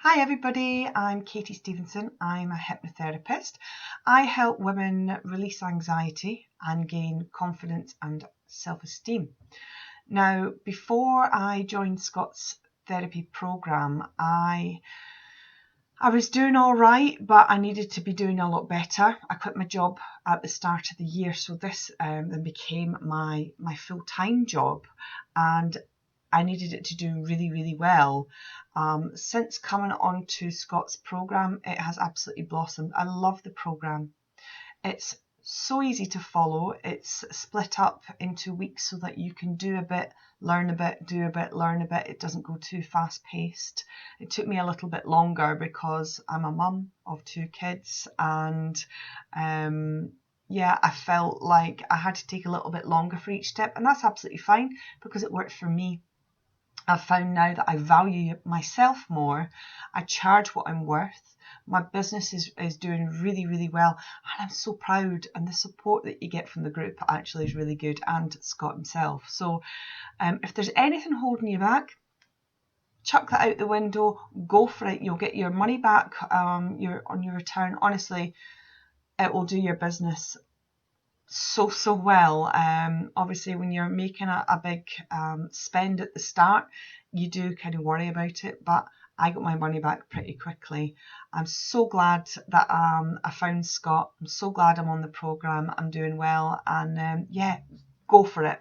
Hi everybody, I'm Katy Stevenson. I'm a hypnotherapist. I help women release anxiety and gain confidence and self-esteem. Now, before I joined Scott's therapy program, I was doing all right, but I needed to be doing a lot better. I quit my job at the start of the year, so this then became my full-time job, and I needed it to do really, really well. Since coming on to Scott's program, it has absolutely blossomed. I love the program. It's so easy to follow. It's split up into weeks so that you can do a bit, learn a bit, do a bit, learn a bit. It doesn't go too fast paced. It took me a little bit longer because I'm a mum of 2 kids, and yeah, I felt like I had to take a little bit longer for each step, and that's absolutely fine because it worked for me. I've found now that I value myself more. I charge what I'm worth. My business is doing really, really well, and I'm so proud, and the support that you get from the group actually is really good, and Scott himself. So if there's anything holding you back, chuck that out the window, go for it. You'll get your money back on your return. Honestly, it will do your business so well. Obviously when you're making a big spend at the start, you do kind of worry about it, but I got my money back pretty quickly. I'm so glad that I found Scott. I'm so glad I'm on the program. I'm doing well, and yeah, go for it.